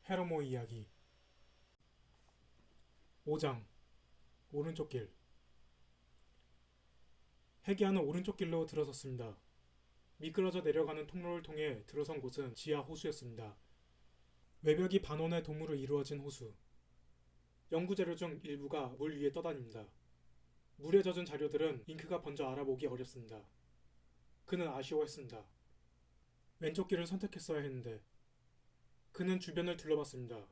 헤로모 이야기 5장 오른쪽 길. 해기야는 오른쪽 길로 들어섰습니다. 미끄러져 내려가는 통로를 통해 들어선 곳은 지하 호수였습니다. 외벽이 반원의 도무로 이루어진 호수. 연구재료 중 일부가 물 위에 떠다닙니다. 물에 젖은 자료들은 잉크가 번져 알아보기 어렵습니다. 그는 아쉬워했습니다. 왼쪽 길을 선택했어야 했는데. 그는 주변을 둘러봤습니다.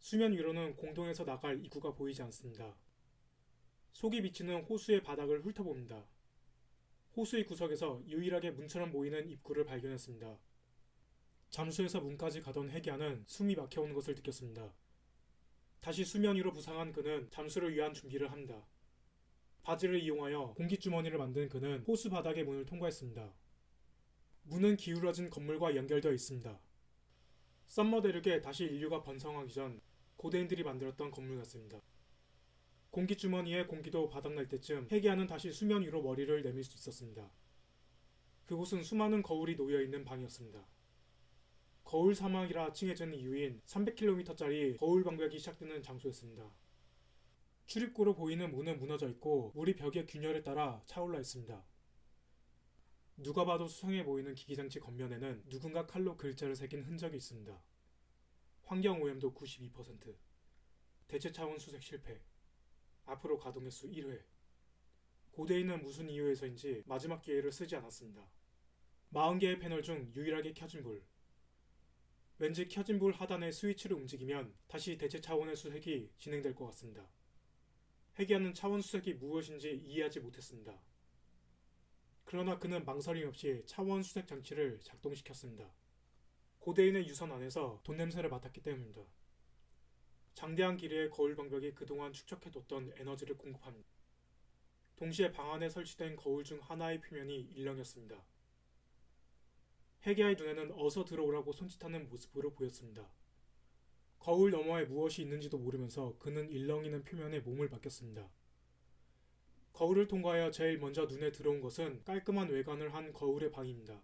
수면 위로는 공동에서 나갈 입구가 보이지 않습니다. 속이 비치는 호수의 바닥을 훑어봅니다. 호수의 구석에서 유일하게 문처럼 보이는 입구를 발견했습니다. 잠수해서 문까지 가던 해기야는 숨이 막혀오는 것을 느꼈습니다. 다시 수면 위로 부상한 그는 잠수를 위한 준비를 합니다. 바지를 이용하여 공기주머니를 만든 그는 호수 바닥의 문을 통과했습니다. 문은 기울어진 건물과 연결되어 있습니다. 썸머 대륙에 다시 인류가 번성하기 전 고대인들이 만들었던 건물 같습니다. 공기주머니에 공기도 바닥날 때쯤 해기야는 다시 수면 위로 머리를 내밀 수 있었습니다. 그곳은 수많은 거울이 놓여있는 방이었습니다. 거울 사막이라 칭해진 이유인 300km짜리 거울 방벽이 시작되는 장소였습니다. 출입구로 보이는 문은 무너져 있고 물이 벽의 균열에 따라 차올라 있습니다. 누가 봐도 수상해 보이는 기기장치 겉면에는 누군가 칼로 글자를 새긴 흔적이 있습니다. 환경오염도 92%. 대체 차원 수색 실패. 앞으로 가동횟수 1회. 고대인은 무슨 이유에서인지 마지막 기회를 쓰지 않았습니다. 40개의 패널 중 유일하게 켜진 불. 왠지 켜진 불 하단의 스위치를 움직이면 다시 대체 차원의 수색이 진행될 것 같습니다. 해기야는 차원 수색이 무엇인지 이해하지 못했습니다. 그러나 그는 망설임 없이 차원 수색 장치를 작동시켰습니다. 고대인의 유선 안에서 돈 냄새를 맡았기 때문입니다. 장대한 길이의 거울 방벽이 그동안 축적해뒀던 에너지를 공급합니다. 동시에 방 안에 설치된 거울 중 하나의 표면이 일렁였습니다. 해기야의 눈에는 어서 들어오라고 손짓하는 모습으로 보였습니다. 거울 너머에 무엇이 있는지도 모르면서 그는 일렁이는 표면에 몸을 맡겼습니다. 거울을 통과하여 제일 먼저 눈에 들어온 것은 깔끔한 외관을 한 거울의 방입니다.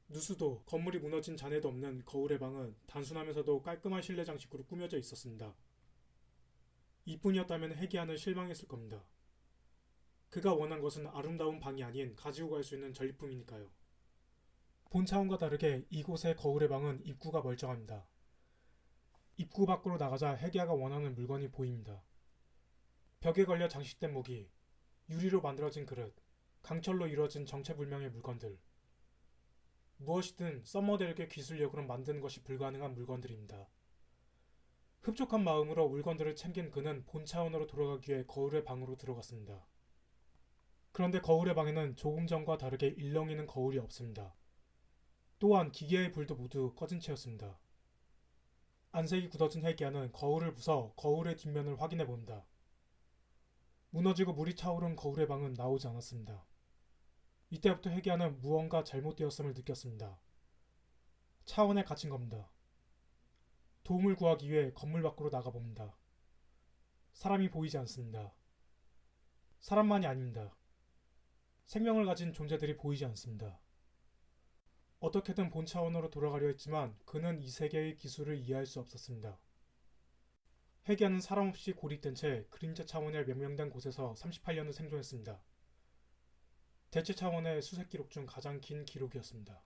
누수도 건물이 무너진 잔해도 없는 거울의 방은 단순하면서도 깔끔한 실내 장식으로 꾸며져 있었습니다. 이뿐이었다면 해기야는 실망했을 겁니다. 그가 원한 것은 아름다운 방이 아닌 가지고 갈 수 있는 전리품이니까요. 본 차원과 다르게 이곳의 거울의 방은 입구가 멀쩡합니다. 입구 밖으로 나가자 해기야가 원하는 물건이 보입니다. 벽에 걸려 장식된 무기, 유리로 만들어진 그릇, 강철로 이루어진 정체불명의 물건들. 무엇이든 썸머 대륙의 기술력으로 만드는 것이 불가능한 물건들입니다. 흡족한 마음으로 물건들을 챙긴 그는 본 차원으로 돌아가기 위해 거울의 방으로 들어갔습니다. 그런데 거울의 방에는 조금 전과 다르게 일렁이는 거울이 없습니다. 또한 기계의 불도 모두 꺼진 채였습니다. 안색이 굳어진 해기야는 거울을 부숴 거울의 뒷면을 확인해 봅니다. 무너지고 물이 차오른 거울의 방은 나오지 않았습니다. 이때부터 해기야는 무언가 잘못되었음을 느꼈습니다. 차원에 갇힌 겁니다. 도움을 구하기 위해 건물 밖으로 나가봅니다. 사람이 보이지 않습니다. 사람만이 아닙니다. 생명을 가진 존재들이 보이지 않습니다. 어떻게든 본 차원으로 돌아가려 했지만 그는 이 세계의 기술을 이해할 수 없었습니다. 해기야는 사람 없이 고립된 채 그림자 차원에 명명된 곳에서 38년을 생존했습니다. 대체 차원의 수색 기록 중 가장 긴 기록이었습니다.